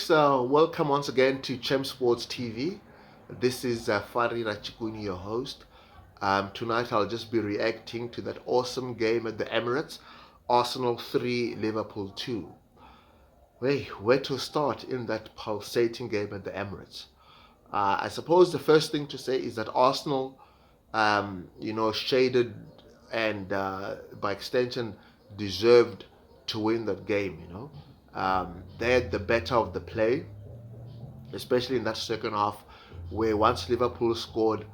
folks, welcome once again to Chem Sports TV. This is Fari Rachikuni, your host. Tonight I'll just be reacting to that awesome game at the Emirates. Arsenal 3, Liverpool 2. Where to start in that pulsating game at the Emirates? I suppose the first thing to say is that Arsenal, shaded and by extension deserved to win that game. They had the better of the play, especially in that second half, where once Liverpool scored,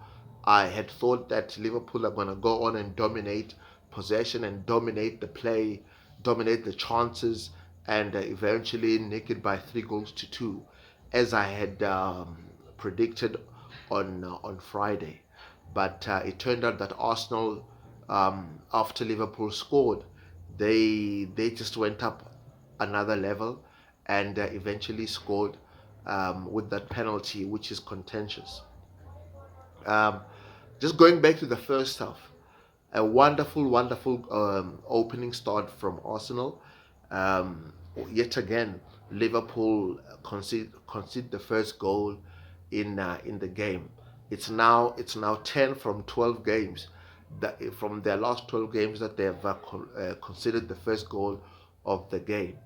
I had thought that Liverpool are going to go on and dominate possession and dominate the play, dominate the chances, and eventually nick it by 3 goals to 2, as I had predicted on Friday. But it turned out that Arsenal, after Liverpool scored, they just went up another level and eventually scored with that penalty, which is contentious. Um, just going back to the first half, a wonderful, wonderful opening start from Arsenal. Um, Yet again, Liverpool concede the first goal in the game. It's now 10 from 12 games that from their last 12 games that they have conceded the first goal of the game.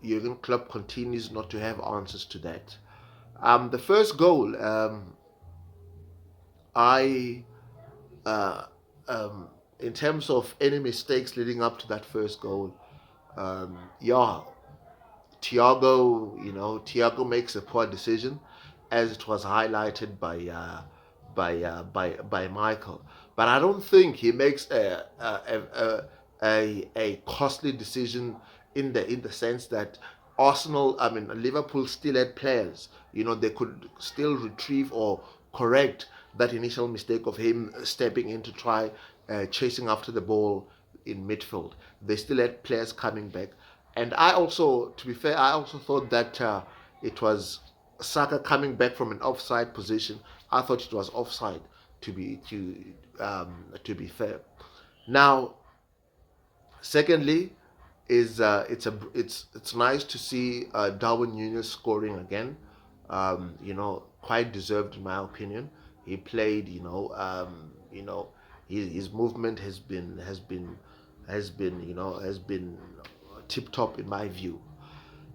Jurgen Klopp continues not to have answers to that. The first goal, I uh, in terms of any mistakes leading up to that first goal, yeah, Thiago makes a poor decision, as it was highlighted by Michael. But I don't think he makes a costly decision in the sense that Liverpool still had players. They could still retrieve or correct that initial mistake of him stepping in to try chasing after the ball in midfield. They still had players coming back. And I also, to be fair, I also thought that it was Saka coming back from an offside position. I thought it was offside, to be fair. Now, secondly, is it's nice to see Darwin Núñez scoring again. Quite deserved in my opinion. He played, his movement has been tip top in my view.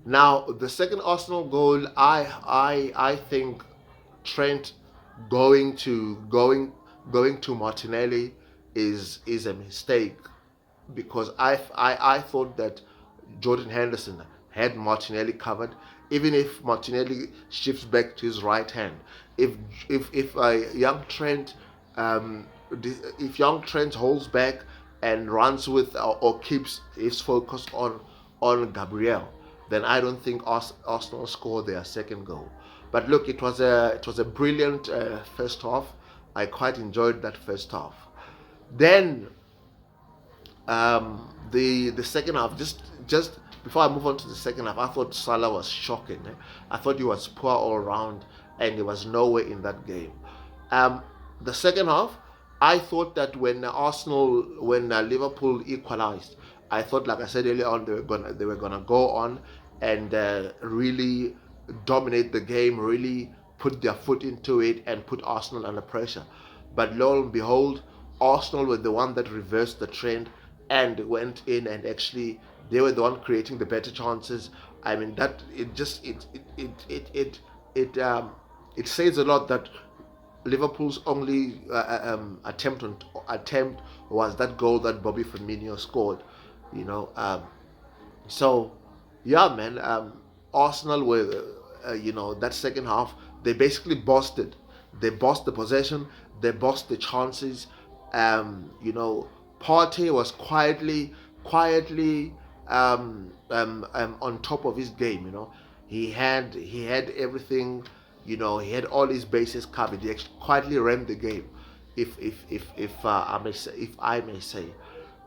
Now, the second Arsenal goal, I think Trent going to Martinelli is a mistake, because I thought that Jordan Henderson had Martinelli covered. Even if Martinelli shifts back to his right hand, if young Trent if young Trent holds back and runs with or keeps his focus on Gabriel, then I don't think Arsenal score their second goal. But look, it was a brilliant first half. I quite enjoyed that first half. Then the second half, just before I move on to the second half, I thought Salah was shocking. I thought he was poor all around, and there was nowhere in that game. Um, the second half, I thought that when Liverpool equalized, I thought, like I said earlier on, they were gonna go on and really dominate the game, really put their foot into it, and put Arsenal under pressure. But lo and behold, Arsenal were the one that reversed the trend and went in, and actually they were the one creating the better chances. I mean, that it just it says a lot that Liverpool's only attempt was that goal that Bobby Firmino scored. You know, so yeah, man. Arsenal were, that second half, they basically bossed it. They bossed the possession. They bossed the chances. Partey was quietly on top of his game. He had everything. He had all his bases covered. He actually quietly ran the game, if I may say.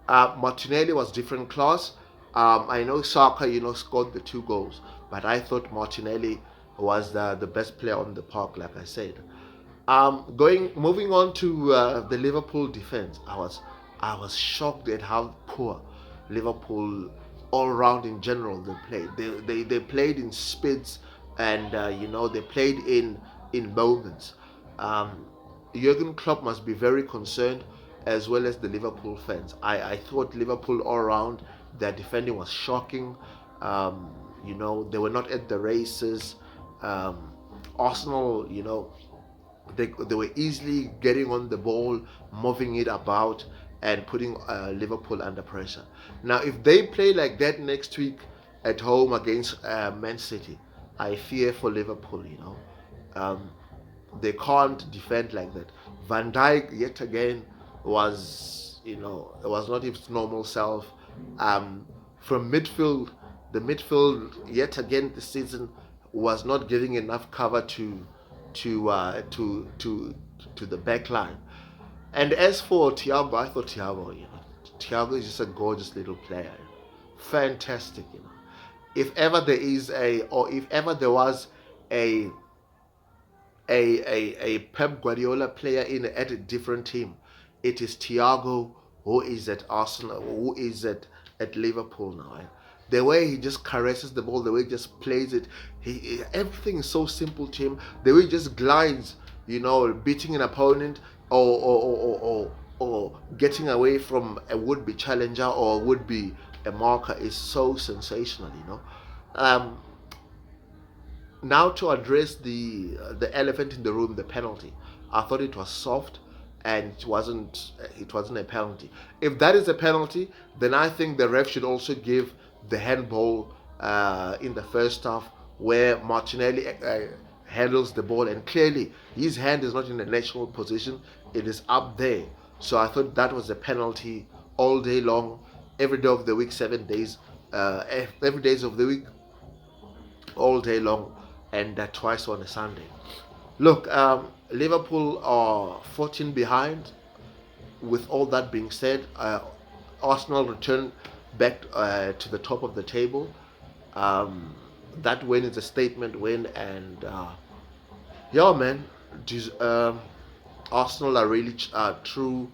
Martinelli was different class. I know Saka, scored the 2 goals, but I thought Martinelli was the best player on the park, like I said. Moving on to the Liverpool defense, I was shocked at how poor Liverpool all round in general. They played. They played in spits, and they played in moments. Um, Jurgen Klopp must be very concerned, as well as the Liverpool fans. I thought Liverpool all around, their defending was shocking. They were not at the races. Arsenal, they were easily getting on the ball, moving it about, and putting Liverpool under pressure. Now, if they play like that next week at home against Man City, I fear for Liverpool. Um, they can't defend like that. Van Dijk yet again was not his normal self. Um, from midfield, the midfield yet again this season was not giving enough cover to uh, to to to the back line. And as for Thiago, I thought Thiago is just a gorgeous little player, fantastic. If ever there is or if ever there was a a Pep Guardiola player in at a different team, it is Thiago, who is at Arsenal, who is at Liverpool now. The way he just caresses the ball, the way he just plays it, everything is so simple to him. The way he just glides, beating an opponent, or getting away from a would-be challenger or would-be a marker is so sensational. Um, Now to address the elephant in the room, the penalty. I thought it was soft, and it wasn't a penalty. If that is a penalty, then I think the ref should also give the handball in the first half, where Martinelli handles the ball, and clearly his hand is not in a natural position; it is up there. So I thought that was a penalty all day long, every day of the week, 7 days, every days of the week, all day long, and twice on a Sunday. Look, Liverpool are 14 behind. With all that being said, Arsenal return back to the top of the table. Um, that win is a statement win, and yeah, man, Arsenal are really true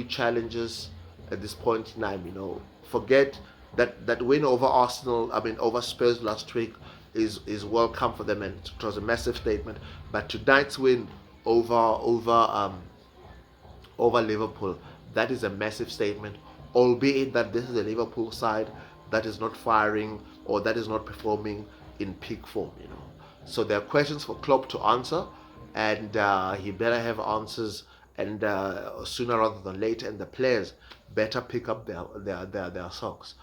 challengers at this point in time. Forget that win over Arsenal. I mean, over Spurs last week is welcome for them, and it was a massive statement. But tonight's win over Liverpool, that is a massive statement. Albeit that this is a Liverpool side that is not firing, or that is not performing in peak form. So there are questions for Klopp to answer, and he better have answers, and sooner rather than later. And the players better pick up their socks.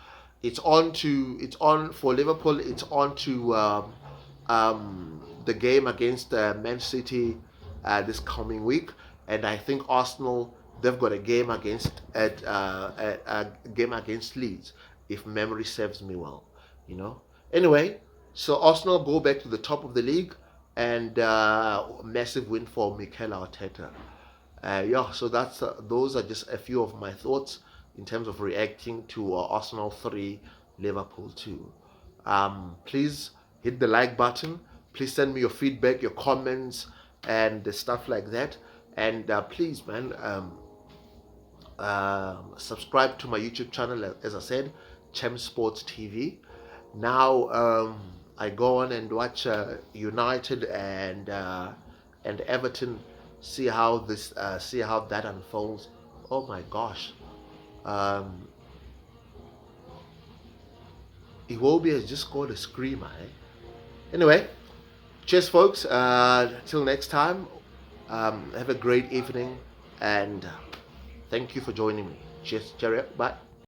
It's on for Liverpool. It's on to the game against Man City this coming week, and I think Arsenal, they've got a game against Leeds, if memory serves me well. Anyway, so Arsenal go back to the top of the league, and massive win for Mikel Arteta. Yeah, so those are just a few of my thoughts in terms of reacting to Arsenal 3, Liverpool 2. Please hit the like button. Please send me your feedback, your comments, and stuff like that. And please, man, subscribe to my YouTube channel, as I said, Chem Sports TV. Now I go on and watch United and Everton. See how that unfolds. Oh my gosh. Iwobi has just scored a screamer. Anyway, cheers, folks. Till next time, have a great evening, and thank you for joining me. Cheers, cheerio, bye.